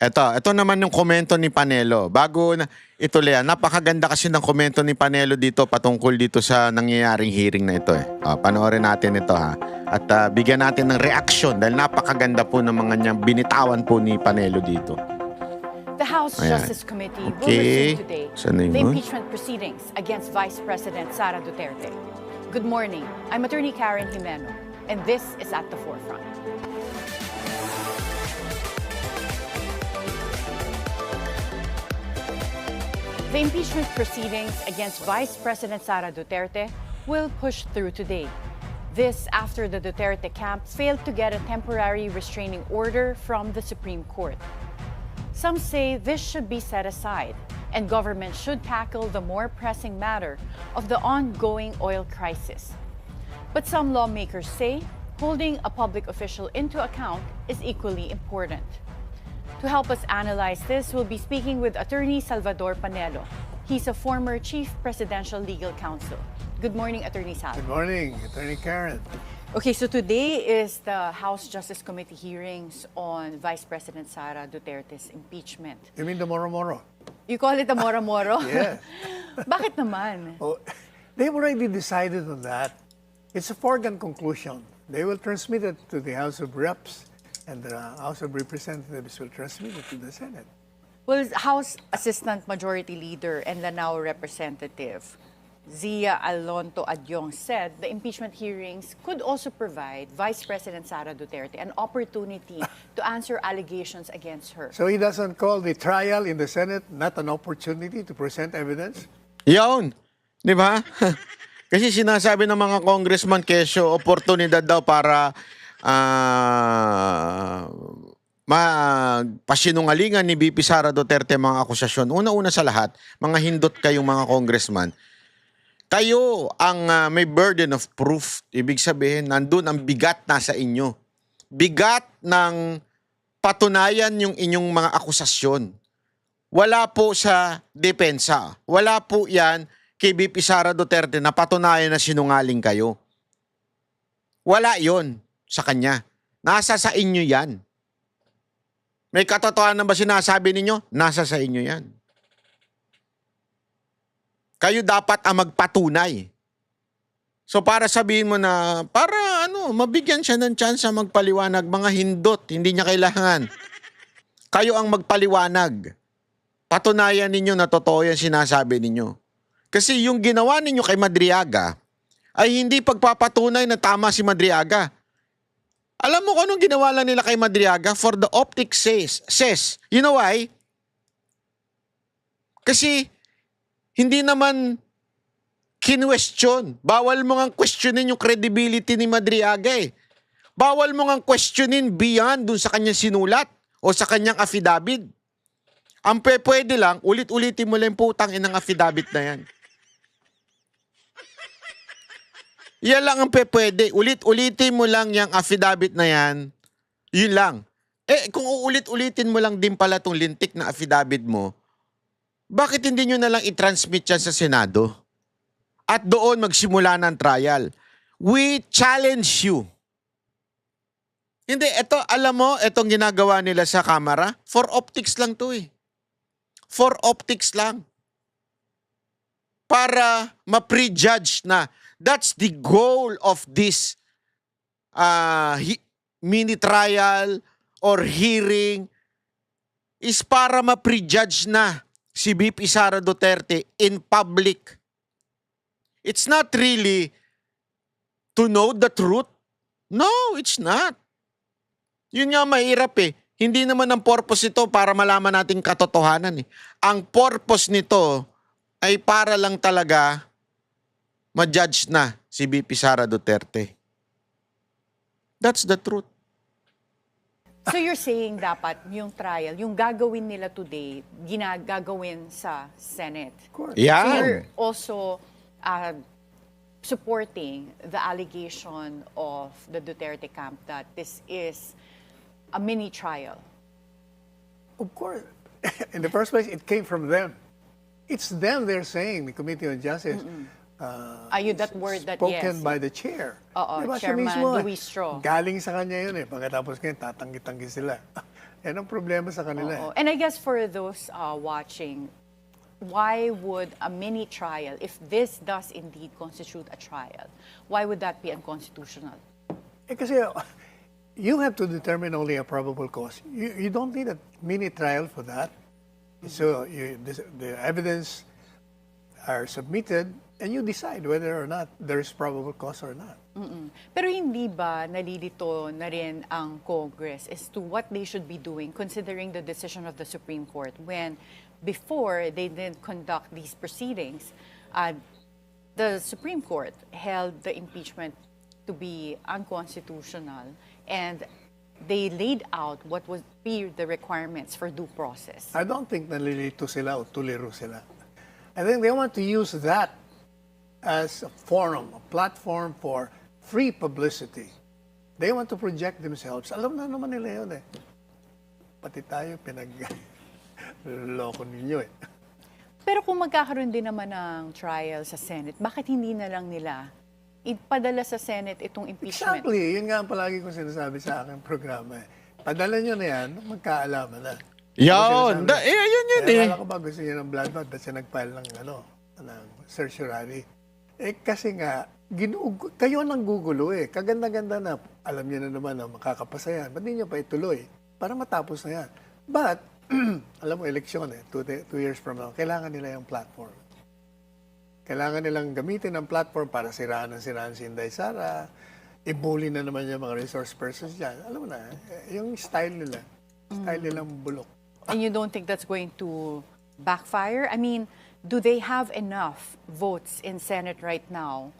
Ito naman yung komento ni Panelo. Bago na ituloy, napakaganda kasi ng komento ni Panelo dito patungkol dito sa nangyayaring hearing na ito. Panoorin natin ito ha. At bigyan natin ng reaksyon dahil napakaganda po ng mga niyang binitawan po ni Panelo dito. The House Justice Committee will resume today the impeachment proceedings against Vice President Sara Duterte. Good morning. I'm Attorney Karen Jimeno, and this is At the Forefront. The impeachment proceedings against Vice President Sara Duterte will push through today. This after the Duterte camp failed to get a temporary restraining order from the Supreme Court. Some say this should be set aside, and government should tackle the more pressing matter of the ongoing oil crisis. But some lawmakers say holding a public official into account is equally important. To help us analyze this, we'll be speaking with Attorney Salvador Panelo. He's a former Chief Presidential Legal Counsel. Good morning, Attorney Sal. Good morning, Attorney Karen. Okay, so today is the House Justice Committee hearings on Vice President Sara Duterte's impeachment. You mean the Moro-Moro? You call it a moro-moro? Yeah. Bakit naman? Oh, they've already decided on that. It's a foregone conclusion. They will transmit it to the House of Reps, and the House of Representatives will transmit it to the Senate. Well, House Assistant Majority Leader and Lanao Representative Zia Alonto Adyong said the impeachment hearings could also provide Vice President Sara Duterte an opportunity to answer allegations against her. So he doesn't call the trial in the Senate not an opportunity to present evidence? Yun! Di ba? Kasi sinasabi ng mga congressman kesyo, oportunidad daw para pasinungalingan ni VP Sara Duterte mga akusasyon. Una-una sa lahat, mga hindot kayong mga congressman, kayo ang may burden of proof. Ibig sabihin, nandun ang bigat nasa inyo. Bigat ng patunayan yung inyong mga akusasyon. Wala po sa depensa. Wala po yan kay VP Sara Duterte na patunayan na sinungaling kayo. Wala yon sa kanya. Nasa sa inyo yan. May katotohanan ba sinasabi ninyo? Nasa sa inyo yan. Kayo dapat ang magpatunay. So para sabihin mo na, para mabigyan siya ng chance magpaliwanag, mga hindot, hindi niya kailangan. Kayo ang magpaliwanag. Patunayan ninyo na totoo yan sinasabi ninyo. Kasi yung ginawa ninyo kay Madriaga ay hindi pagpapatunay na tama si Madriaga. Alam mo kung anong ginawa lang nila kay Madriaga? For the optics says. You know why? Kasi hindi naman kinwestiyon. Bawal mo ngang questionin yung credibility ni Madriaga eh. Bawal mo ngang questionin beyond dun sa kanyang sinulat o sa kanyang affidavit. Ang pwede lang, ulit-ulitin mo lang putang inang affidavit na yan. Yan lang ang pwede. Ulit-ulitin mo lang yung affidavit na yan. Yun lang. Kung uulit-ulitin mo lang din pala tong lintik na affidavit mo, bakit hindi nyo na lang i-transmit yan sa Senado? At doon magsimula ng trial. We challenge you. Hindi, alam mo, itong ginagawa nila sa Kamara, for optics lang to eh. For optics lang. Para ma-prejudge na. That's the goal of this mini trial or hearing is para ma-prejudge na si VP Sara Duterte in public. It's not really to know the truth. No, it's not. Yun nga mahirap eh. Hindi naman ang purpose ito para malaman natin katotohanan eh. Ang purpose nito ay para lang talaga ma-judge na si VP Sara Duterte. That's the truth. So you're saying dapat yung trial, yung gagawin nila today, ginagagawin sa Senate. Of course. Yan. So you're also supporting the allegation of the Duterte camp that this is a mini trial. Of course. In the first place, it came from them. It's them they're saying, the Committee on Justice. That word that, spoken yes. by the chair. Oo, Diba, siya Chairman mismo, Luis Stro. galing sa kanya yun eh. Pagkatapos ngayon, tatanggi-tanggi sila. Yan ang problema sa kanila. Oo. And I guess for those watching, why would a mini trial, if this does indeed constitute a trial, why would that be unconstitutional? Kasi you have to determine only a probable cause. You don't need a mini trial for that. So the evidence are submitted and you decide whether or not there's probable cause or not. Pero hindi ba nalilito na rin ang Congress as to what they should be doing considering the decision of the Supreme Court when before they didn't conduct these proceedings, the Supreme Court held the impeachment to be unconstitutional and they laid out what would be the requirements for due process. I don't think nalilito sila o tuliro sila. I think they want to use that as a forum, a platform for free publicity. They want to project themselves. Alam na naman nila yun eh. Pati tayo loko ninyo eh. Pero kung magkakaroon din naman ng trial sa Senate, bakit hindi na lang nila ipadala sa Senate itong impeachment? Exactly. Yun nga ang palagi kong sinasabi sa aking programa eh. Padala nyo na yan, magkaalaman na. Yun! Yun yun eh. Kaya ko ba gusto niya ng blood bath at siya nag-file ng, ng certiorari. Kasi nga, kayo nang gugulo eh. Kaganda-ganda na, alam niyo na naman na makakapasa yan. Ba't di niyo pa ituloy? Para matapos na yan. But, alam mo, eleksyon eh, 2 years from now, kailangan nila yung platform. Kailangan nilang gamitin ang platform para siraan si Inday Sara, i-bully na naman yung mga resource persons dyan. Alam mo na, yung style nilang bulok. And you don't think that's going to backfire? I mean, do they have enough votes in Senate right now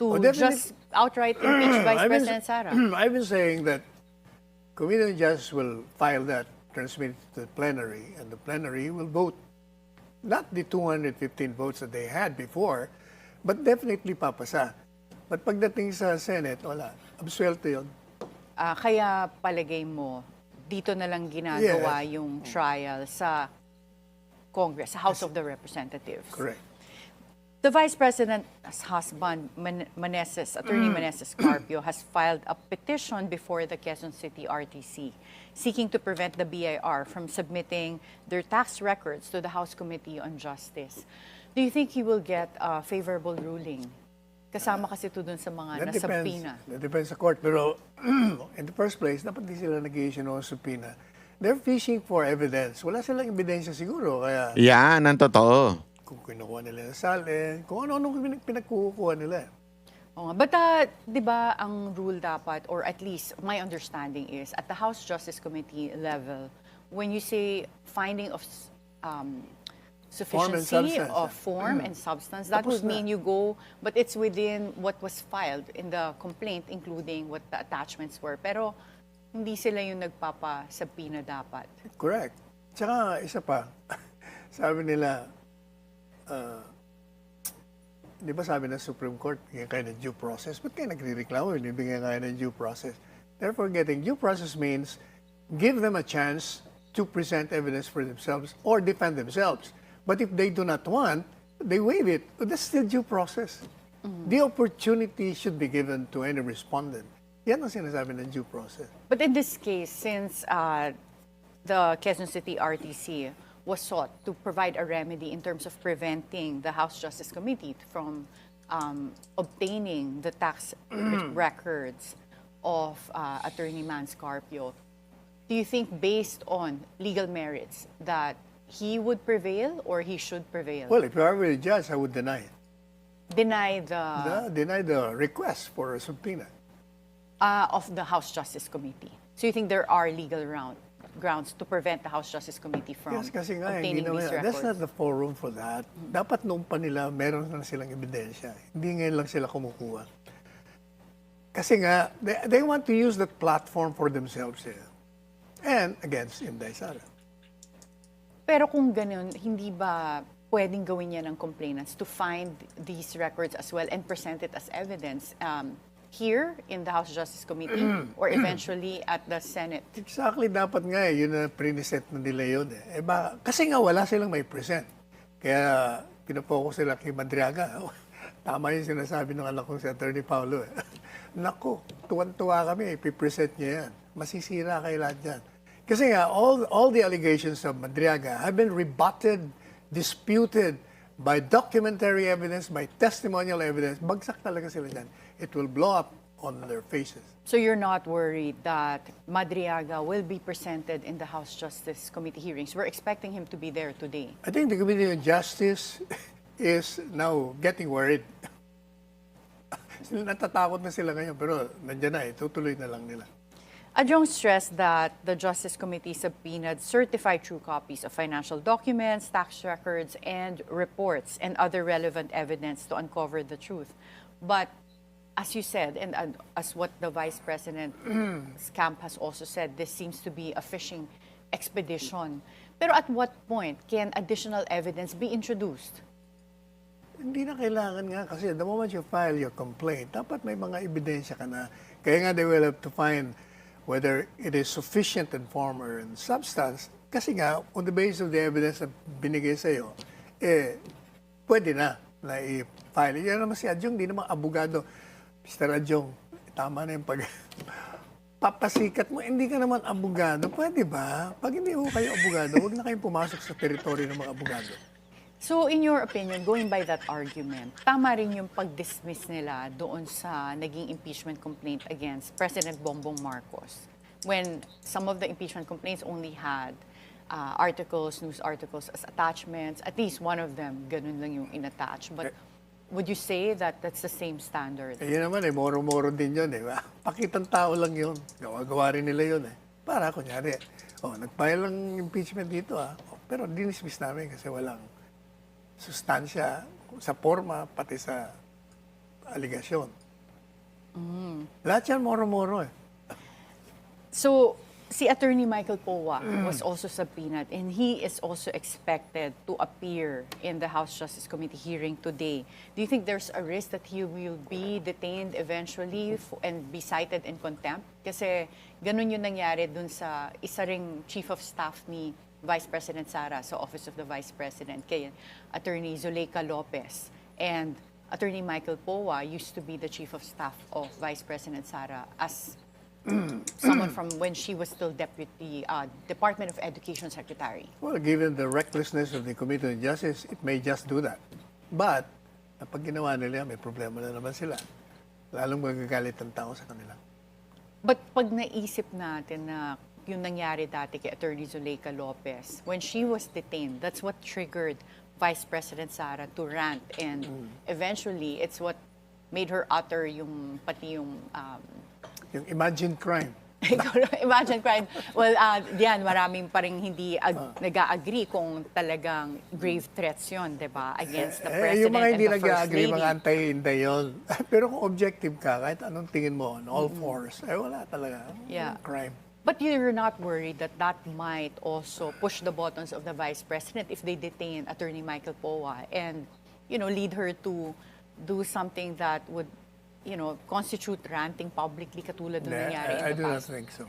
to just outright impeach Vice President Sara? I've been saying that Committee on Justice will file that, transmit it to the plenary, and the plenary will vote not the 215 votes that they had before, but definitely papasa. But pagdating sa Senate, wala. Absuelto yun. Kaya palagay mo, dito na lang ginagawa yung trial sa Congress, sa House of the Representatives. Correct. The Vice President's husband, Attorney Meneses Carpio, has filed a petition before the Quezon City RTC, seeking to prevent the BIR from submitting their tax records to the House Committee on Justice. Do you think he will get a favorable ruling? Kasama kasi ito dun sa mga nasabpina. That depends sa court. Pero in the first place, dapat di sila nag-i-issue ng subpoena. They're fishing for evidence. Wala silang ebidensya siguro. Kaya Yan, ang totoo. kung kinukuha nila ng salin, kung ano-ano pinagkukuha nila. Oo nga. But di ba ang rule dapat, or at least my understanding is, at the House Justice Committee level, when you say finding of sufficiency of form and substance, that would mean you go, but it's within what was filed in the complaint, including what the attachments were. Pero hindi sila yung nagpapasabina dapat. Correct. Tsaka isa pa, sabi nila, di ba sabi ng Supreme Court, bigyan kayo ng due process. Ba't kayo nagre-reklamo? Bigyan kayo ng due process. Therefore, getting due process means give them a chance to present evidence for themselves or defend themselves. But if they do not want, they waive it. But that's still due process. The opportunity should be given to any respondent. Yan ang sinasabi ng due process. But in this case, since the Quezon City RTC was sought to provide a remedy in terms of preventing the House Justice Committee from obtaining the tax records of Attorney Mans Carpio, do you think based on legal merits that he would prevail or he should prevail? Well, if I were a judge, I would deny it. Deny Deny the request for a subpoena. of the House Justice Committee. So you think there are legal grounds to prevent the House Justice Committee from Yes, kasi nga, obtaining hindi these naman, records? that's not the forum for that. Dapat noong pa nila, meron na silang ebidensya. Hindi ngayon lang sila kumukuha. Kasi nga, they want to use that platform for themselves and against Inday Sara. Pero kung ganun, hindi ba pwedeng gawin niya ng complainants to find these records as well and present it as evidence here in the House Justice Committee or eventually at the Senate? Exactly, dapat nga yun na pre-set na nila yun kasi nga wala silang may present. Kaya pinapokus sila kay Madriaga. Tama yung sinasabi ng anak kong si Attorney Paulo. Naku, tuwan-tuwa kami, ipipresent niya yan. Masisira kayo lahat yan. Kasi nga, all the allegations of Madriaga have been rebutted, disputed by documentary evidence, by testimonial evidence. Bagsak talaga sila dyan. It will blow up on their faces. So you're not worried that Madriaga will be presented in the House Justice Committee hearings? We're expecting him to be there today. I think the Committee on Justice is now getting worried. Natatakot na sila ngayon, pero nandiyan na, tutuloy na lang nila. Adjong stressed that the Justice Committee subpoenaed certified true copies of financial documents, tax records, and reports and other relevant evidence to uncover the truth. But as you said, and as what the Vice President's camp has also said, this seems to be a fishing expedition. Pero at what point can additional evidence be introduced? Hindi na kailangan nga kasi the moment you file your complaint, dapat may mga ebidensya ka na. Kaya nga they will have to find whether it is sufficient in form or in substance. Kasi nga, on the basis of the evidence na binigay sa iyo, pwede na i-file. Yan naman si Adjong, di naman abogado. Mr. Adjong, tama na yung papasikat mo, hindi ka naman abogado. Pwede ba? Pag hindi ho kayo abogado, huwag na kayong pumasok sa teritoryo ng mga abogado. So in your opinion, going by that argument, tama rin yung pag-dismiss nila doon sa naging impeachment complaint against President Bongbong Marcos when some of the impeachment complaints only had articles, news articles as attachments, at least one of them, ganun lang yung in-attach. But would you say that that's the same standard? Yun naman moro-moro din yun eh. Pakitang tao lang yun. Gawa-gawa rin nila yun eh. Para kunyari, nag-file lang impeachment dito pero dinismiss namin kasi walang sustansya sa forma, pati sa aligasyon. Lahat yan moro-moro eh. So, si Attorney Michael Powa was also subpoenaed and he is also expected to appear in the House Justice Committee hearing today. Do you think there's a risk that he will be detained eventually and be cited in contempt? Kasi ganun yung nangyari dun sa isa ring Chief of Staff ni Vice President Sara sa Office of the Vice President, kay Attorney Zuleika Lopez. And Attorney Michael Powa used to be the Chief of Staff of Vice President Sara as someone from when she was still Deputy Department of Education Secretary. Well, given the recklessness of the Committee on Justice, it may just do that. But, pag ginawa nila, may problema na naman sila. Lalong magagalit ang tao sa kanila. But pag naisip natin na yung nangyari dati kay Attorney Zuleika Lopez, when she was detained, that's what triggered Vice President Sara to rant. And eventually, it's what made her utter yung, pati yung Yung imagined crime. Imagine crime. Well, diyan, maraming pa rin hindi nag-agree kung talagang grave threats yun, di ba? Against the President yung mga and hindi the First nag-agree, Lady. mga anti-inday yun. Pero kung objective ka, kahit anong tingin mo, on all fours, wala talaga. Yeah. Crime. But you're not worried that that might also push the buttons of the Vice President if they detain Attorney Michael Powa and, lead her to do something that would, constitute ranting publicly katulad ng nangyari in I the do not past? think so.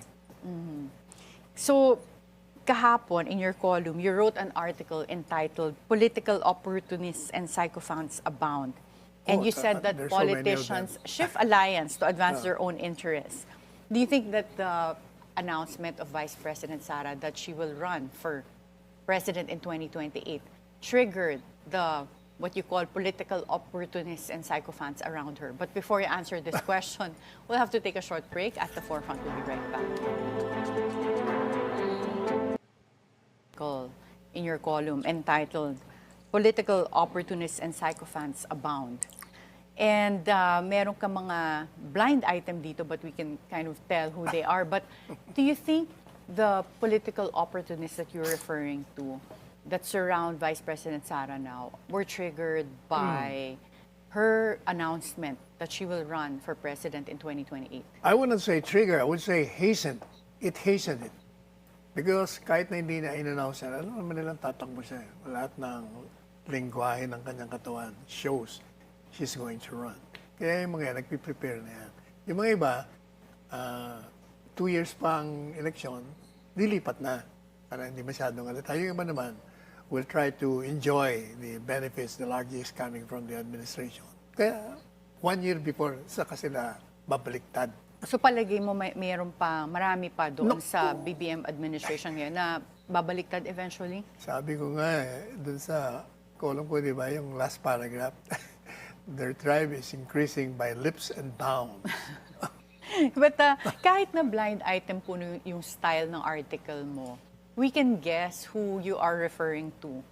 So, kahapon, in your column, you wrote an article entitled Political Opportunists and Sycophants Abound. And you said that there's so many of them. politicians shift alliance to advance their own interests. Do you think that the announcement of Vice President Sara that she will run for president in 2028 triggered the what you call political opportunists and sycophants around her? But before you answer this question, we'll have to take a short break. At the forefront, we'll be right back. In your column entitled Political Opportunists and Sycophants Abound. And meron ka mga blind item dito, but we can kind of tell who they are. But do you think the political opportunists that you're referring to that surround Vice President Sara now were triggered by her announcement that she will run for president in 2028? I wouldn't say trigger, I would say hasten. It hastened it. Because kahit na hindi na in-announce yan, alam naman nilang tatakbo siya. Lahat ng lingwahe ng kanyang katawan shows she's going to run. Kaya yung mga yan, nagpiprepare na yan. Yung mga iba, 2 years pang eleksyon, dilipat na. Para hindi masyadong alata. Yung iba naman, will try to enjoy the benefits, the largest coming from the administration. Kaya 1 year before, saka sila babaliktad. So palagay mo mayroon pa, marami pa doon sa BBM administration ngayon na babaliktad eventually? Sabi ko nga dun sa column ko, di ba, yung last paragraph, their tribe is increasing by leaps and bounds. But kahit na blind item po yung style ng article mo, we can guess who you are referring to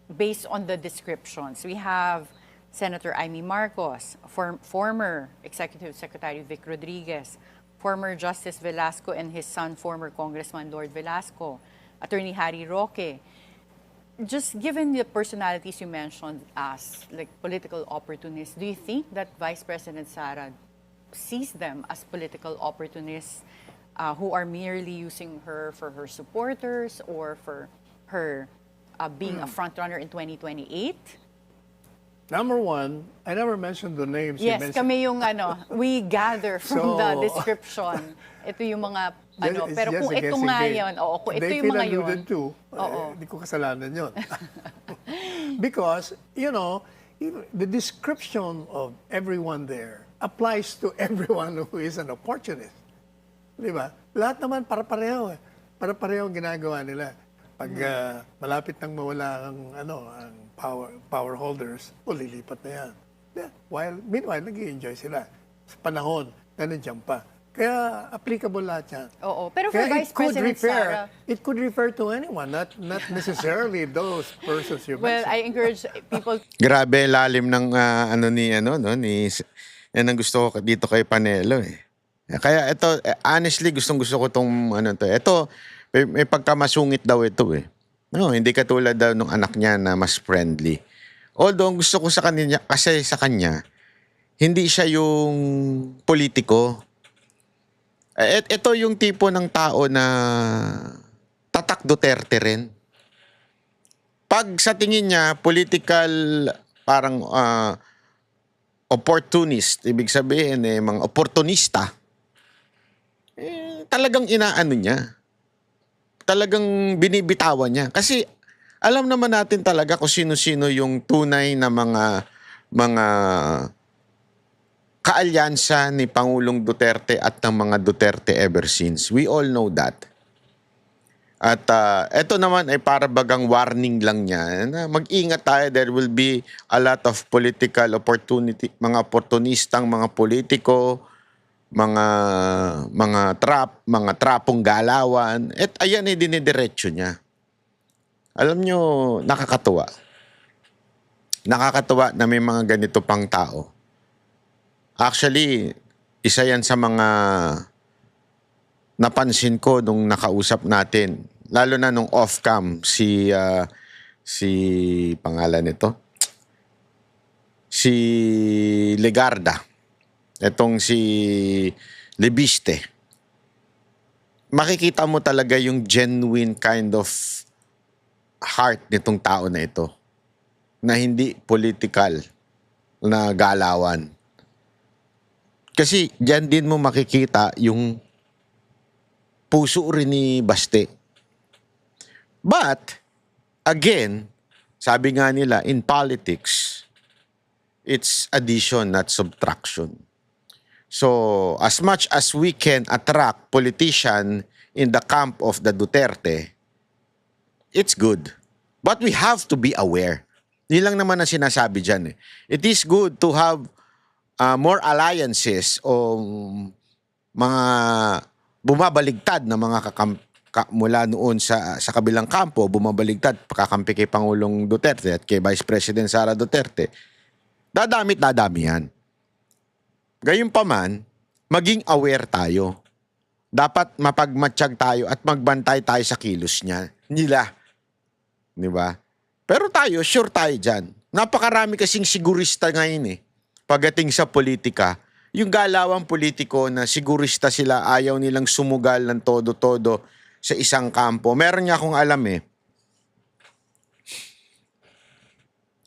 based on the descriptions. We have Senator Amy Marcos, former Executive Secretary Vic Rodriguez, former Justice Velasco and his son, former Congressman Lord Velasco, Attorney Harry Roque. Just given the personalities you mentioned as like political opportunists, do you think that Vice President Sara sees them as political opportunists who are merely using her for her supporters or for her being a frontrunner in 2028? Number one, I never mentioned the names you Yes, mentioned. kami yung we gather from So- the description. Ito yung mga It's pero just kung a ito guessing nga game. yun, kung ito They yung feel mga yun. alluded to. Oo. Hindi ko kasalanan yun. Because, the description of everyone there applies to everyone who is an opportunist. Di ba? Lahat naman para-pareho. Para-pareho ang ginagawa nila. Pag malapit nang mawala ang power holders, lilipat na yan. Yeah. Meanwhile, nag-i-enjoy sila sa panahon na nandiyan pa. Kaya applicable lahat yan. Oo, pero for Kaya Vice President Sara, it could refer to anyone, not necessarily those persons you well, mentioned. I encourage people Grabe lalim ng yan ang gusto ko dito kay Panelo eh. Kaya ito honestly gusto ko tong to. Ito may pagkamasungit daw ito eh. No, hindi katulad daw nung anak niya na mas friendly. Although ang gusto ko sa kanya kasi sa kanya hindi siya yung politiko. Ito yung tipo ng tao na tatak Duterte rin. Pag sa tingin niya, political, parang opportunist, ibig sabihin, mga oportunista, talagang inaano niya. Talagang binibitawan niya. Kasi alam naman natin talaga kung sino-sino yung tunay na mga kaalyansa ni Pangulong Duterte at ng mga Duterte ever since. We all know that. At ito naman ay para bagang warning lang niya na mag-ingat tayo, there will be a lot of political opportunity, mga oportunistang mga politiko, mga trapong galawan. At ayan ay dinidiretso niya. Alam nyo, nakakatuwa. Nakakatuwa na may mga ganito pang tao. Actually, isa yan sa mga napansin ko nung nakausap natin, lalo na nung off-cam si pangalan nito, si Legarda, etong si Libiste. Makikita mo talaga yung genuine kind of heart nitong tao na ito, na hindi political na galawan. Kasi diyan din mo makikita yung puso rin ni Baste. But, again, sabi nga nila, in politics, it's addition, not subtraction. So, as much as we can attract politician in the camp of the Duterte, it's good. But we have to be aware. Yun lang naman ang sinasabi dyan. It is good to have more alliances o mga bumabaligtad na mga mula noon sa kabilang kampo, bumabaligtad, kakampi kay Pangulong Duterte at kay Vice President Sara Duterte. Dadami yan. Gayunpaman, maging aware tayo. Dapat mapagmatsyag tayo at magbantay tayo sa kilos nila. Di ba? Pero tayo, sure tayo dyan. Napakarami kasing sigurista ngayon eh. Pagdating sa politika, yung galawang politiko na sigurista sila, ayaw nilang sumugal ng todo-todo sa isang kampo. Meron niya akong alam eh.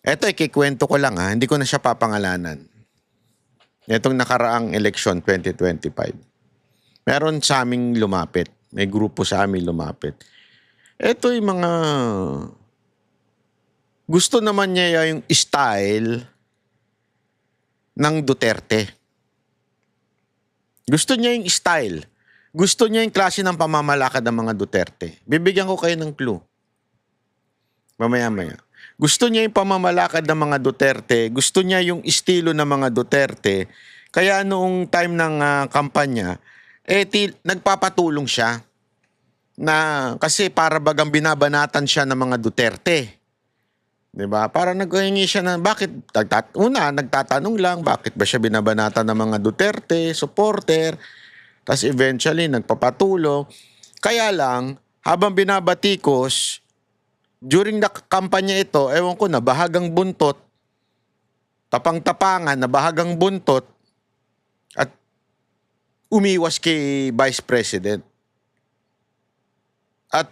Eto, ikikwento ko lang hindi ko na siya papangalanan. Itong nakaraang eleksyon 2025. Meron sa aming lumapit. May grupo sa amin lumapit. Ito yung mga gusto naman niya yung style ng Duterte. Gusto niya yung style. Gusto niya yung klase ng pamamalakad ng mga Duterte. Bibigyan ko kayo ng clue. Mamaya-maya. Gusto niya yung pamamalakad ng mga Duterte. Gusto niya yung estilo ng mga Duterte. Kaya noong time ng kampanya, nagpapatulong siya na kasi para bagang binabanatan siya ng mga Duterte. 'Di ba? Para naghingi siya ng bakit nagtatanong lang bakit ba siya binabanatan ng mga Duterte, supporter. Tapos eventually nagpapatulong. Kaya lang habang binabatikos during the kampanya ito, ewan ko na bahagang buntot, tapang-tapangan na bahagang buntot at umiwas kay Vice President. At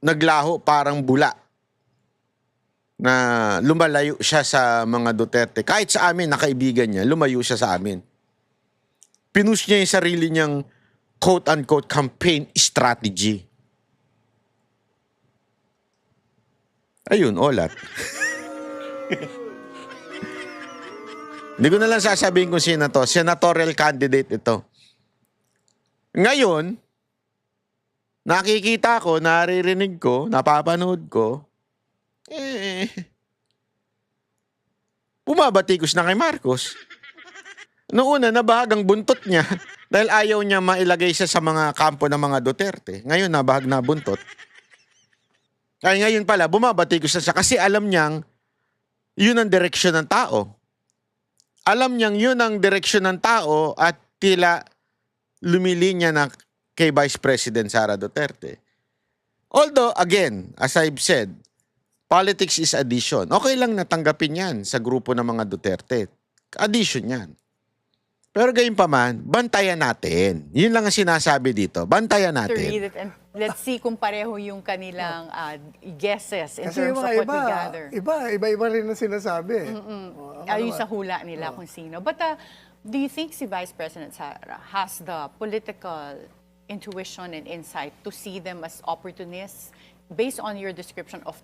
naglaho parang bula na lumalayo siya sa mga Duterte. Kahit sa amin, na kaibigan niya, lumayo siya sa amin. Pinush niya yung sarili niyang quote-unquote campaign strategy. Ayun, olat. Hindi ko na lang sasabihin kung sino to. Senatorial candidate ito. Ngayon, nakikita ko, naririnig ko, napapanood ko, bumabatikos na kay Marcos. Noong una, nabahagang buntot niya dahil ayaw niya mailagay siya sa mga kampo ng mga Duterte. Ngayon, nabahag na buntot. Ay, ngayon pala, bumabatikos na siya kasi alam niyang yun ang direksyon ng tao. Alam niyang yun ang direksyon ng tao at tila lumilinya na kay Vice President Sara Duterte. Although, again, as I've said, politics is addition. Okay lang natanggapin yan sa grupo ng mga Duterte. Addition yan. Pero gayon pa man, bantayan natin. Yun lang ang sinasabi dito. Bantayan To natin. read it and let's see kung pareho yung kanilang guesses in Kasi terms yung of mga what we gather. iba rin ang sinasabi. Ayun sa hula nila kung sino. But do you think si Vice President Sara has the political intuition and insight to see them as opportunists based on your description of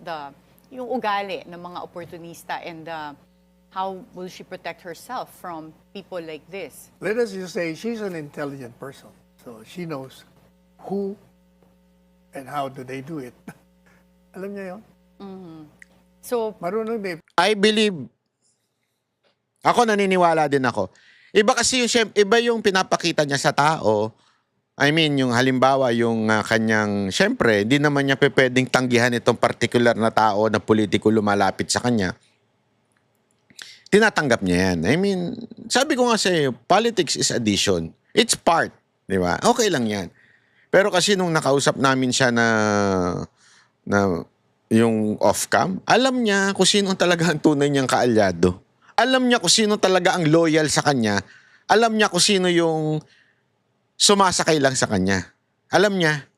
yung ugali ng mga opportunista and how will she protect herself from people like this? Let us just say she's an intelligent person. So she knows who and how do they do it. Alam niya yun? So, Marunong din. I believe, ako naniniwala din ako. Iba kasi iba yung pinapakita niya sa tao. I mean, yung halimbawa, yung kanyang, syempre, hindi naman niya pwedeng tanggihan itong particular na tao na politiko lumalapit sa kanya. Tinatanggap niya yan. I mean, sabi ko nga sa'yo, politics is addition. It's part. Di ba? Okay lang yan. Pero kasi nung nakausap namin siya na yung off-cam, alam niya kung sino talaga ang tunay niyang kaalyado. Alam niya kung sino talaga ang loyal sa kanya. Alam niya kung sino yung sumasakay lang sa kanya. Alam niya.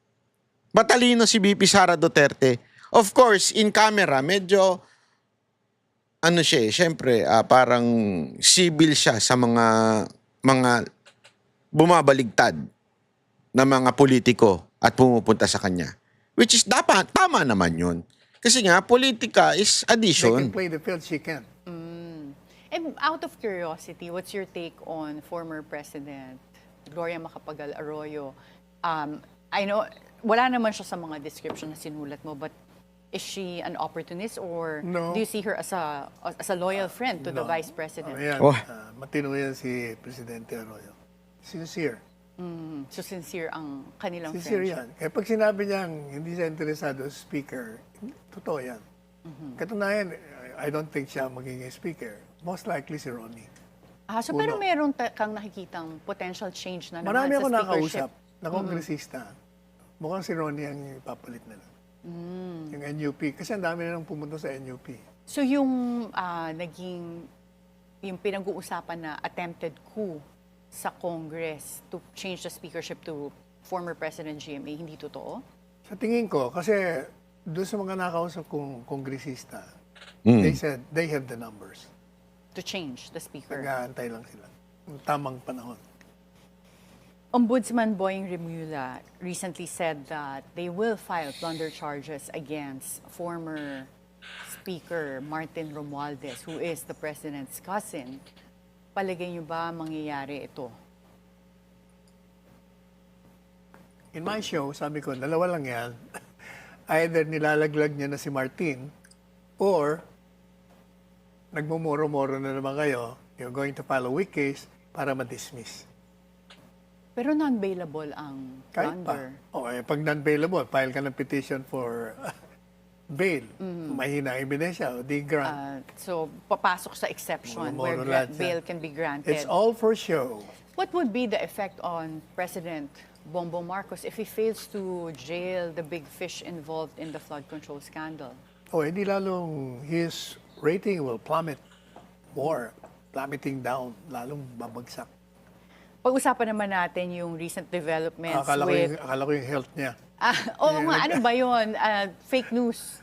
Matalino si VP Sara Duterte. Of course, in camera, medyo siya syempre, parang civil siya sa mga bumabaligtad na mga politiko at pumupunta sa kanya. Which is dapat, tama naman yun. Kasi nga, politika is They addition. can play the field, she can. and out of curiosity, what's your take on former President Gloria Macapagal Arroyo? I know, wala naman siya sa mga description na sinulat mo, but is she an opportunist or No. do you see her as a loyal friend to the No. Vice President? Ayan, Oh. matino yan si Presidente Arroyo. Sincere. So sincere ang kanilang Sincere friendship. yan. Kaya pag sinabi niyang hindi siya interesado sa speaker, totoo yan. Katunayan, I don't think siya magiging speaker. Most likely si Ronnie. So pero meron kang nakikitang potential change na naman Marami sa ako speakership. nakausap na kongresista. Mukhang si Ronnie ang ipapalit nila. Yung NUP. Kasi ang dami na nang pumunta sa NUP. So yung yung pinag-uusapan na attempted coup sa Congress to change the speakership to former President GMA, hindi totoo? Sa tingin ko, kasi doon sa mga nakausap kong kongresista, they said they have the numbers. To change the speaker? Nag-aantay lang sila. Yung tamang panahon. Ombudsman Boying Remulla recently said that they will file plunder charges against former Speaker Martin Romualdez, who is the President's cousin. Palagay niyo ba mangyayari ito? in my show, sabi ko, dalawa lang yan. Either nilalaglag niya na si Martin or nagmumuro-muro na naman kayo, you're going to file a weak case para ma-dismiss. Pero non-bailable ang Kahit plunder. pa. O, pag non-bailable, file ka ng petition for bail. Mahina ang ebidensya, o di grant. So, papasok sa exception where Muro lahat yan. bail can be granted. It's all for show. What would be the effect on President Bongbong Marcos if he fails to jail the big fish involved in the flood control scandal? O, hindi lalong his rating will plummet more. Plummeting down, lalong babagsak. Pag-usapan naman natin yung recent developments with... Akala ko yung health niya. Oo nga, ano ba yun? Fake news.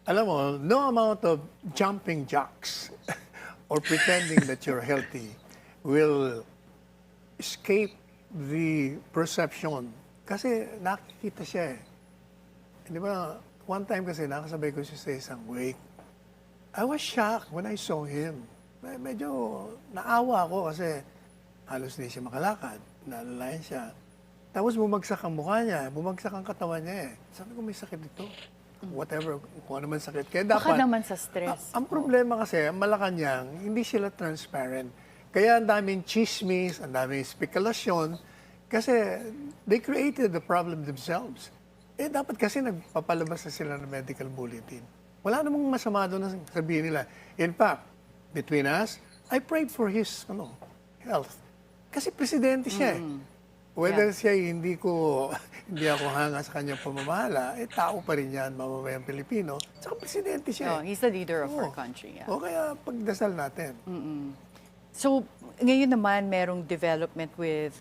Alam mo, no amount of jumping jacks or pretending that you're healthy will escape the perception. Kasi nakikita siya eh. Di ba, one time kasi nakasabay ko siya sa isang wake. I was shocked when I saw him. Medyo naawa ako kasi halos hindi siya makalakad. Nalalayan siya. Tapos bumagsak ang mukha niya, bumagsak ang katawan niya eh. Sabi ko, may sakit dito. Whatever, kung ano man sakit. Kaya Baka dapat, naman sa stress. ang problema kasi, ang Malacanang, hindi sila transparent. Kaya ang daming chismis, ang daming spekulasyon, kasi they created the problem themselves. Eh, dapat kasi nagpapalabas na sila ng medical bulletin. Wala namang masama doon na sabihin nila. In fact, between us, I prayed for his health. Kasi presidente siya eh. Whether siya hindi ako hanga sa kanyang pamamahala, eh tao pa rin yan, mamamayang Pilipino. Saka presidente siya. He's the leader of our Oo. country. Yeah. O kaya pagdasal natin. So, ngayon naman merong development with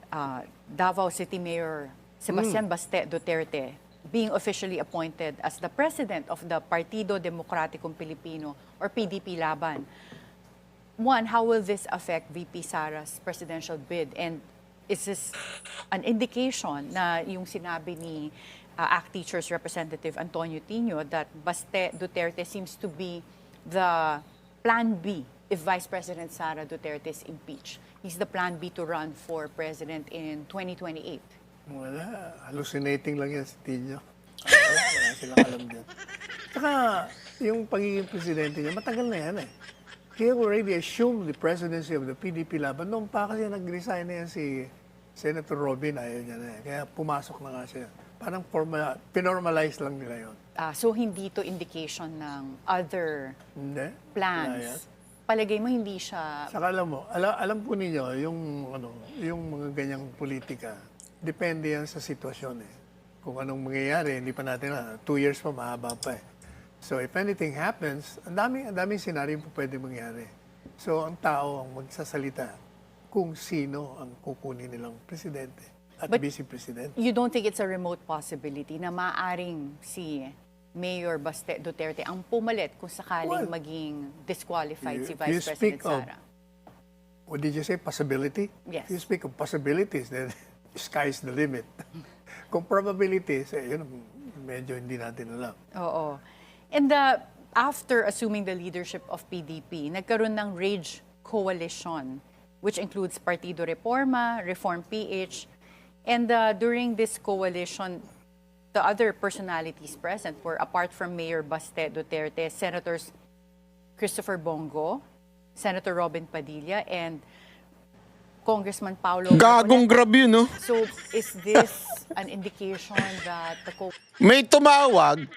Davao City Mayor Sebastian Baste Duterte being officially appointed as the president of the Partido Demokratikong Pilipino or PDP Laban. One, how will this affect VP Sara's presidential bid? And is this an indication na yung sinabi ni ACT Teachers Representative Antonio Tino that Baste Duterte seems to be the plan B if Vice President Sara Duterte is impeached? He's the plan B to run for president in 2028. Wala. Hallucinating lang yan si Tino. Wala silang alam dyan. Saka, yung pagiging presidente niya, matagal na yan eh. He already assumed the presidency of the PDP Laban. Noong pa kasi nag-resign na yan si Senator Robin, ayaw niya na eh. Kaya pumasok na nga siya. Parang pinormalize lang nila yun. So hindi to indication ng other Hindi. plans. Wala yan. Palagay mo hindi siya... Saka alam mo, alam po ninyo, yung mga ganyang politika, depende yan sa sitwasyon eh. Kung anong mangyayari, hindi pa natin 2 years pa, mahaba pa eh. So if anything happens, ang daming senaryo po pwede mangyari. So ang tao ang magsasalita kung sino ang kukunin nilang presidente at vice presidente. You don't think it's a remote possibility na maaring si Mayor Baste Duterte ang pumalit kung sakaling Well, maging disqualified si you Vice President speak of- Sara? What did you say? Possibility? Yes. If you speak of possibilities, then sky's the limit. Kung probabilities, yun, medyo hindi natin alam. Oo. And after assuming the leadership of PDP, nagkaroon ng Rage Coalition, which includes Partido Reforma, Reform PH, and during this coalition, the other personalities present were, apart from Mayor Baste Duterte, Senators Christopher Bongo, Senator Robin Padilla, and Congressman Paulo Gagong Marcoleta. grab yun, no? So, is this an indication that the May tumawag,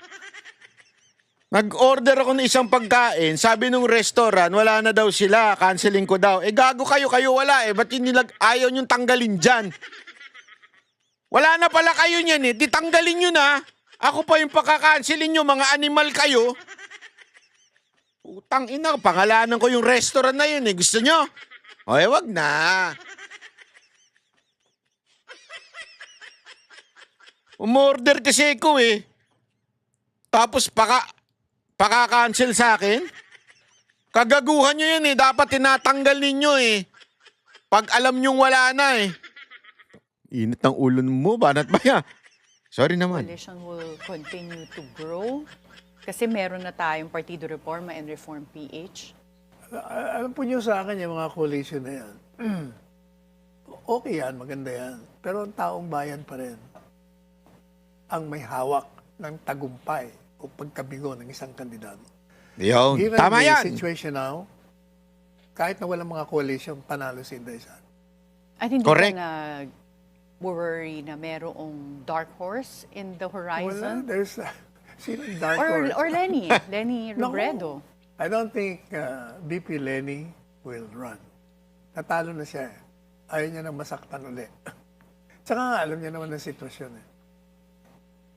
nag-order ako ng isang pagkain, sabi nung restaurant, wala na daw sila, canceling ko daw. Eh gago kayo wala eh, ba't ayaw niyong tanggalin dyan? Wala na pala kayo niyan eh, di tanggalin nyo na. Ako pa yung pagkakancelin nyo, mga animal kayo. Utang ina, pangalanan ko yung restaurant na yun eh, gusto nyo? O eh, wag na. Umorder kasi ko eh. Tapos paka-cancel sa akin. Kagaguhan nyo yun eh. Dapat tinatanggal ninyo eh. Pag alam nyong wala na eh. Init ng ulo mo. Banat ba yan? Sorry naman. coalition will continue to grow? Kasi meron na tayong Partido Reforma and Reform PH. Alam po niyo sa akin yung mga coalition na yan. Okay yan, maganda yan. Pero ang taong bayan pa rin. ang may hawak ng tagumpay o pagkabigo ng isang kandidato. Yun. Given Tama the yan. situation now, kahit na walang mga coalition, panalo si Inday Sara. At hindi Correct. ka worry na merong dark horse in the Wala, horizon? there's sinong dark horse? Or Lenny No. Robredo. I don't think VP Lenny will run. Natalo na siya. Ayaw niya nang masaktan ulit. Tsaka nga, alam niya naman ang sitwasyon.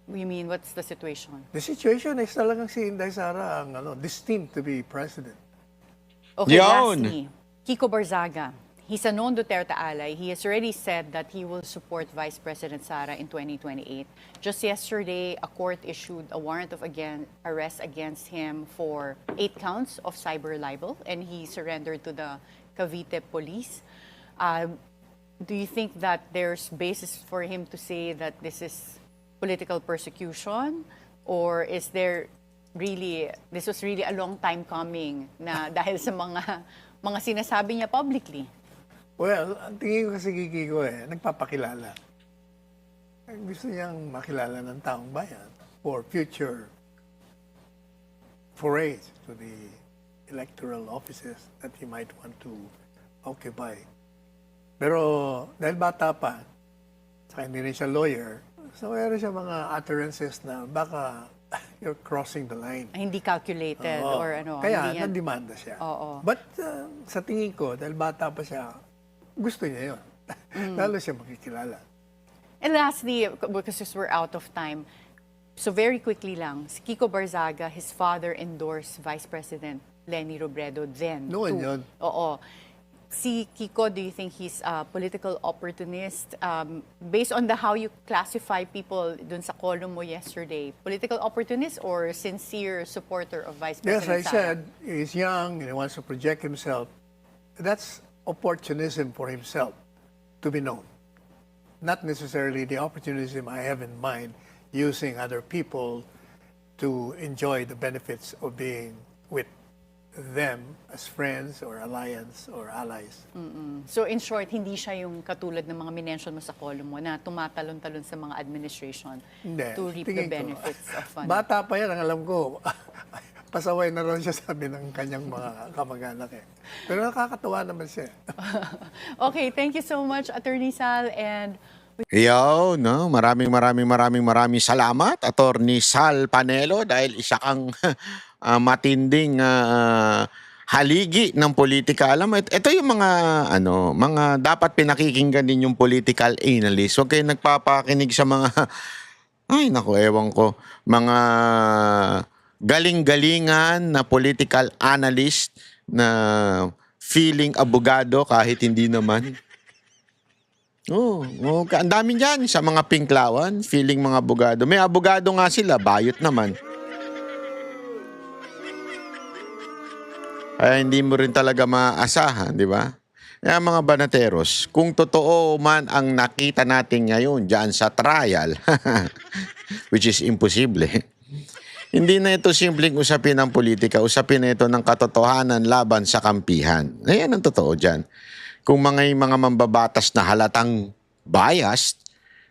You mean, what's the situation? The situation is talagang si Inday Sara ang destined to be president. Okay, Yun. lastly, Kiko Barzaga. He's a known Duterte ally. He has already said that he will support Vice President Sara in 2028. Just yesterday, a court issued a warrant of arrest against him for 8 counts of cyber libel, and he surrendered to the Cavite police. Do you think that there's basis for him to say that this is political persecution, or is there really, this was really a long time coming na dahil sa mga sinasabi niya publicly? Well, ang tingin ko kasi Kiko nagpapakilala. Gusto niyang makilala ng taong bayan for future forays to the electoral offices that he might want to occupy. Pero dahil bata pa, saka hindi rin siya lawyer, so meron siya mga utterances na baka you're crossing the line. Ay, hindi calculated Oo. or ano. Kaya hindi yan- nandemanda siya. Oo. But sa tingin ko, dahil bata pa siya, gusto niya yun. Lalo siya makikilala. And lastly, because we're out of time, so very quickly lang, si Kiko Barzaga, his father endorsed Vice President Lenny Robredo then. Noon yun. Oo. Si Kiko, do you think he's a political opportunist? Based on how you classify people dun sa column mo yesterday, political opportunist or sincere supporter of Vice Yes, President I Sara? said, he's young and he wants to project himself. That's opportunism for himself to be known. Not necessarily the opportunism I have in mind using other people to enjoy the benefits of being with them as friends or alliance or allies. So in short, hindi siya yung katulad ng mga minention mo sa column mo na tumatalon-talon sa mga administration Hindi. to reap the Tingin ko, benefits of fund. Bata pa yan, ang alam ko, pasaway na ron siya sabi ng kanyang mga kamag-anak Pero nakakatawa naman siya. Okay, thank you so much, Attorney Sal, and Yo, no, maraming salamat, Attorney Sal Panelo, dahil isa kang matinding haligi ng politika. Alam mo, ito yung mga dapat pinakikinggan din yung political analyst. Huwag kayong nagpapakinig sa mga, ay naku, ewan ko, mga galing-galingan na political analyst na feeling abogado kahit hindi naman. Ang dami dyan sa mga pinklawan, feeling mga abogado. May abogado nga sila, bayot naman. Ay hindi mo rin talaga maasahan, di ba? Kaya mga banateros, kung totoo man ang nakita natin ngayon dyan sa trial, which is imposible, hindi na ito simpleng usapin ng politika, usapin na ito ng katotohanan laban sa kampihan. Ayan ang totoo dyan. Kung mga mambabatas na halatang biased,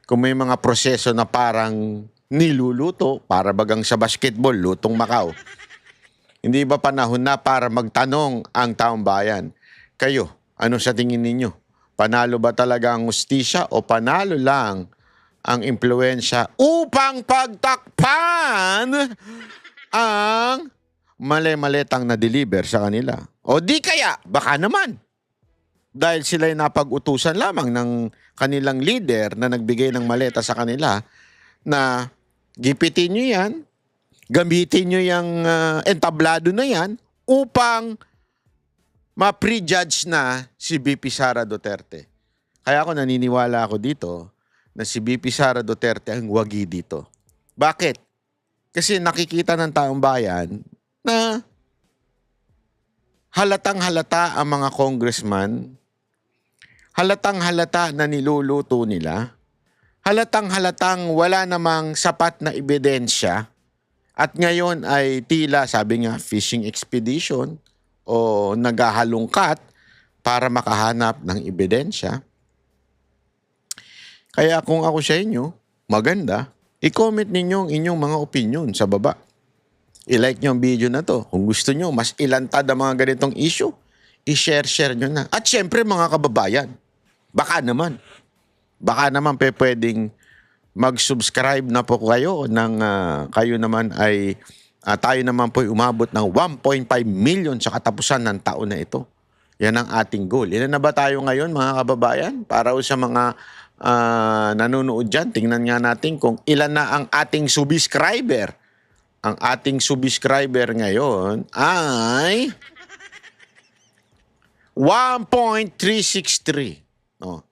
kung may mga proseso na parang niluluto, para bagang sa basketball, lutong Macau. Hindi ba panahon na para magtanong ang taong bayan? Kayo, ano sa tingin ninyo? Panalo ba talaga ang hustisya o panalo lang ang impluensya upang pagtakpan ang mali-malitang na-deliver sa kanila? O di kaya, baka naman, dahil sila'y napag-utusan lamang ng kanilang leader na nagbigay ng maleta sa kanila na gipitin nyo yan, gamitin nyo yung entablado na yan upang ma-prejudge na si BP Sara Duterte. Kaya ako naniniwala ako dito na si BP Sara Duterte ang wagi dito. Bakit? Kasi nakikita ng taong bayan na halatang-halata ang mga congressman, halatang-halata na niluluto nila, halatang-halatang wala namang sapat na ebidensya, at ngayon ay tila, sabi nga, fishing expedition o naghahalungkat para makahanap ng ebidensya. Kaya kung ako sa inyo, maganda, I-comment ninyo ang inyong mga opinion sa baba. I-like nyo ang video na to. Kung gusto nyo, mas ilantad ang mga ganitong issue, i-share nyo na. At syempre mga kababayan, baka naman pwedeng mag-subscribe na po kayo ng kayo naman ay tayo naman po ay umabot ng 1.5 million sa katapusan ng taon na ito. Yan ang ating goal. Ilan na ba tayo ngayon mga kababayan? Para sa mga nanonood dyan, tingnan nga natin kung ilan na ang ating subscriber. Ang ating subscriber ngayon ay 1.363. Oh.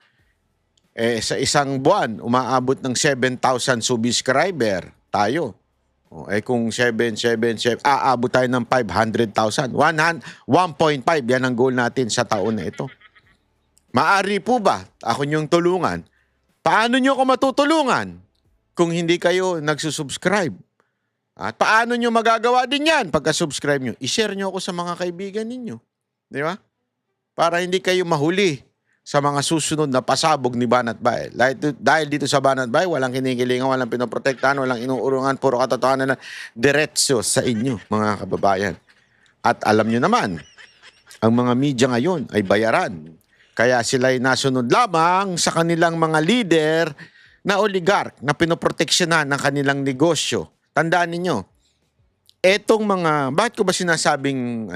Sa isang buwan, umaabot ng 7,000 subscriber tayo. Kung 777, aabot tayo ng 500,000. 1.5, yan ang goal natin sa taon na ito. Maari po ba ako niyong tulungan? Paano niyo ako matutulungan kung hindi kayo nagsusubscribe? At paano niyo magagawa din yan pagka-subscribe niyo? I-share niyo ako sa mga kaibigan ninyo. Di ba? Para hindi kayo mahuli sa mga susunod na pasabog ni Banat Bay. Dahil dito sa Banat Bay, walang kinikilingan, walang pinoprotektahan, walang inuurungan, puro katotohanan na diretso sa inyo, mga kababayan. At alam nyo naman, ang mga media ngayon ay bayaran. Kaya sila'y nasunod lamang sa kanilang mga leader na oligark na pinoproteksyonan ng kanilang negosyo. Tandaan ninyo, bakit ko ba sinasabing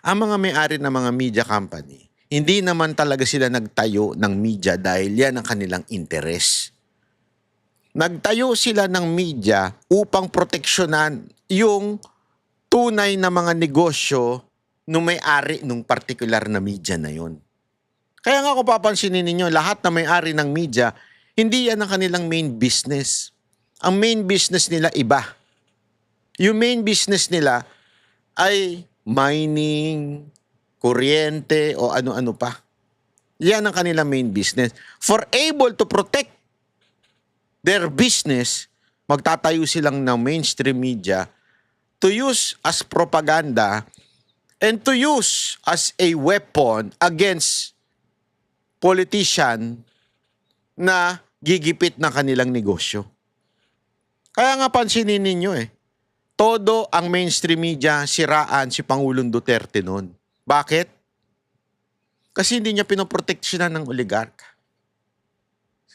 ang mga may-ari ng mga media company, hindi naman talaga sila nagtayo ng media dahil yan ang kanilang interes. Nagtayo sila ng media upang proteksyonan yung tunay na mga negosyo ng may-ari ng partikular na media na yun. Kaya nga kung papansinin ninyo, lahat na may-ari ng media, hindi yan ang kanilang main business. Ang main business nila iba. Yung main business nila ay mining, kuryente, o ano-ano pa. Yan ang kanilang main business. For able to protect their business, magtatayo silang ng mainstream media to use as propaganda and to use as a weapon against politician na gigipit ng kanilang negosyo. Kaya nga pansinin ninyo todo ang mainstream media siraan si Pangulong Duterte noon. Bakit? Kasi hindi niya pinoproteksyonan ng oligark.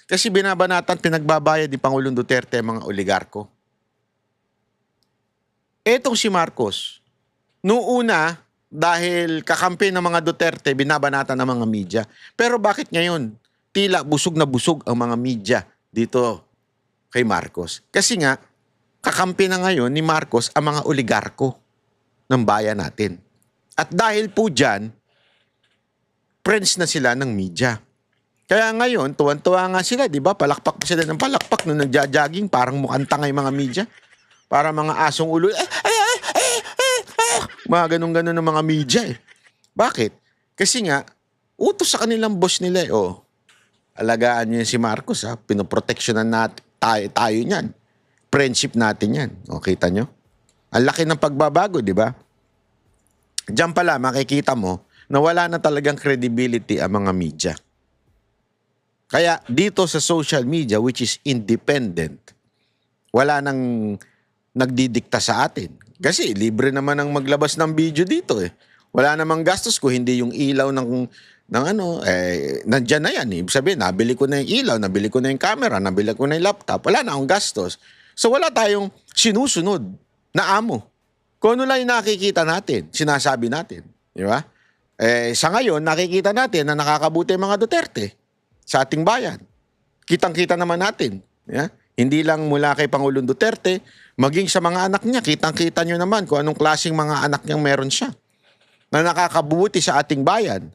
Kasi binabanatan, pinagbabayad ni Pangulong Duterte ang mga oligarko. Etong si Marcos, noong una, dahil kakampi ng mga Duterte, binabanatan ng mga media. Pero bakit ngayon? Tila busog na busog ang mga media dito kay Marcos. Kasi nga, kakampi na ngayon ni Marcos ang mga oligarko ng bayan natin. At dahil po dyan, friends na sila ng media. Kaya ngayon, tuwan-tuwa nga sila, di ba? Palakpak pa sila ng palakpak nung nagja-jogging, parang mukhang tangay mga media. Para mga asong ulo. Mga ganun-ganun ng mga media Bakit? Kasi nga, utos sa kanilang boss nila alagaan nyo si Marcos pinoproteksyonan natin tayo niyan. Friendship natin yan. Kita nyo? Ang laki ng pagbabago, di ba? Diyan pala, makikita mo na wala na talagang credibility ang mga media. Kaya dito sa social media, which is independent, wala nang nagdidikta sa atin. Kasi libre naman ang maglabas ng video dito Wala namang gastos ko, hindi yung ilaw nandyan na yan. Ibig sabihin, nabili ko na yung ilaw, nabili ko na yung camera, nabili ko na yung laptop. Wala na akong gastos. So wala tayong sinusunod na amo. Kung ano lang yung nakikita natin, sinasabi natin. Di ba? Sa ngayon, nakikita natin na nakakabuti mga Duterte sa ating bayan. Kitang-kita naman natin. Yeah? Hindi lang mula kay Pangulong Duterte, maging sa mga anak niya, kitang-kita nyo naman kung anong klaseng mga anak niyang meron siya na nakakabuti sa ating bayan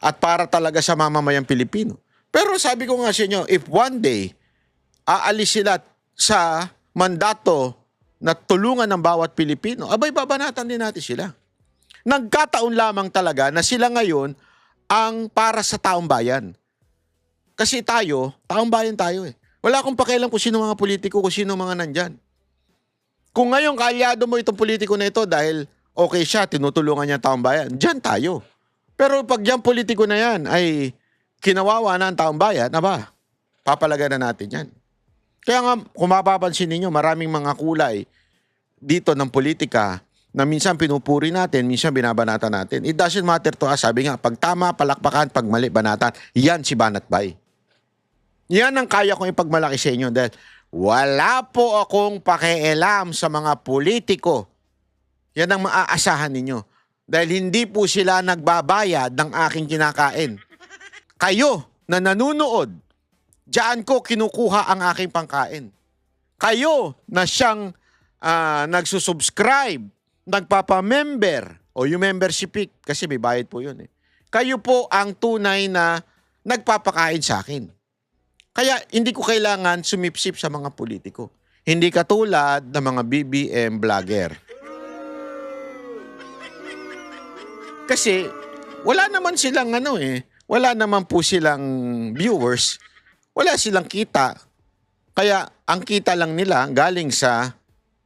at para talaga sa mamamayang Pilipino. Pero sabi ko nga sa inyo, if one day, aalis sila sa mandato na tulungan ng bawat Pilipino, babanatan din natin sila. Nagkataon lamang talaga na sila ngayon ang para sa taong bayan. Kasi tayo, taong bayan tayo Wala akong pakialam kung sino mga politiko, kung sino mga nandyan. Kung ngayon kaalyado mo itong politiko na ito dahil okay siya, tinutulungan niya taong bayan, dyan tayo. Pero pag yung politiko na yan ay kinawawa na ang taong bayan, papalagan na natin yan. Kaya nga, kung mapapansin ninyo, maraming mga kulay dito ng politika na minsan pinupuri natin, minsan binabanatan natin. It doesn't matter to us. Sabi nga, pag tama, palakpakan, pag mali, banatan. Yan si Banat Bay. Yan ang kaya kong ipagmalaki sa inyo dahil wala po akong pakialam sa mga politiko. Yan ang maaasahan ninyo. Dahil hindi po sila nagbabayad ng aking kinakain. Kayo na nanunood, diyan ko kinukuha ang aking pangkain. Kayo na siyang nagsusubscribe, nagpapamember, o yung membership fee, kasi may bayad po yun eh. Kayo po ang tunay na nagpapakain sa akin. Kaya hindi ko kailangan sumipsip sa mga politiko. Hindi katulad ng mga BBM vlogger. Kasi wala naman silang wala naman po silang viewers, wala silang kita. Kaya ang kita lang nila galing sa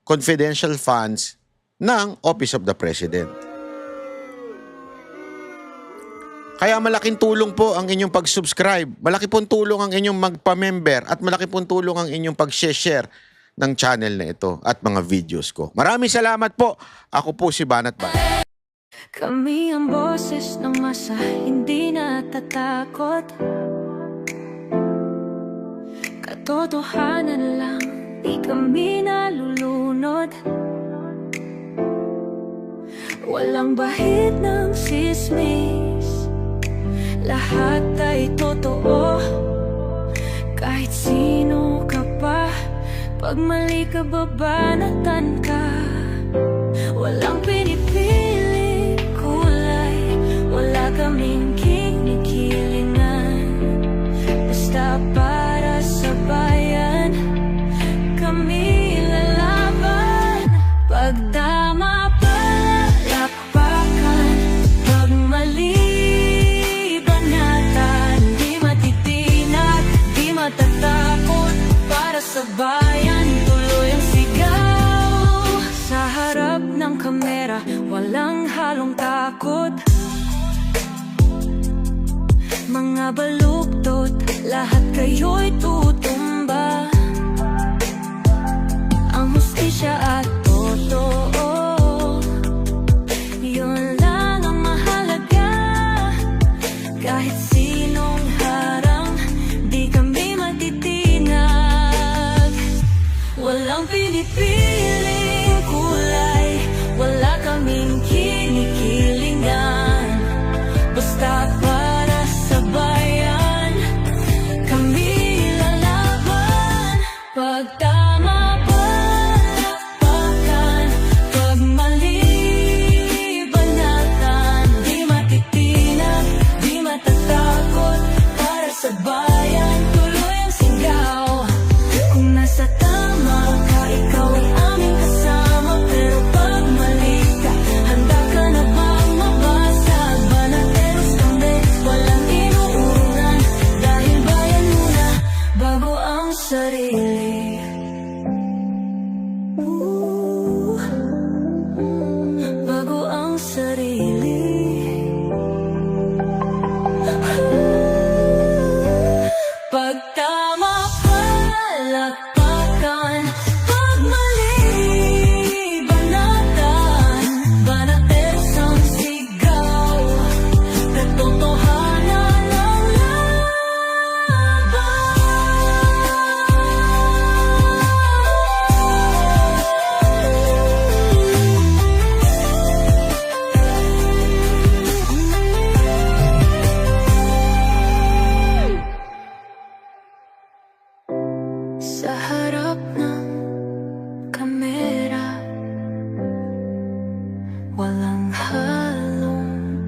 confidential funds ng Office of the President. Kaya malaking tulong po ang inyong pag-subscribe, malaki pong tulong ang inyong magpa-member, at malaki pong tulong ang inyong pag-share ng channel na ito at mga videos ko. Maraming salamat po. Ako po si Banat Bay. Kami ang boses ng masa, hindi natatakot. Katotohanan lang, di kami nalulunod. Walang bahid ng sismis, lahat ay totoo. Kahit sino ka pa, pag mali ka, babanatan ka. Walang pinipili kulay, wala kaming kinikilingan. Basta para sa bayan, kami lalaban. Pag tama, palakpakan. Pag mali, banatan. Di matitinag, di matatakot. Para sa bayan, tuloy ang sigaw. Sa harap ng kamera, walang halong takot. Mga baluktot, lahat kayo'y tutumba. Ang hustisya at totoo, yun lang ang mahalaga. Kahit sinong harang, di kami matitinag. Walang pinipiling kulay, wala kaming kinikilingan. Basta para sa bayan, kami lalaban. Pag tama, palakpakan. Pag mali, banatan. Di matitinag, di matatakot. Para sa bayan, tuloy ang sigaw. Kung nasa tama ka, ikaw ay aming kasama. Pero pag mali ka, handa ka na bang mabasag? Banateros kami, walang inuunan. Dahil bayan muna, bago ang sarili. Bago ang sarili. Pag tama, palakpakan. Pag mali, banatan. Banateros ang sigaw. Katotohanan ang laban. Sa harap ng kamera, walang halong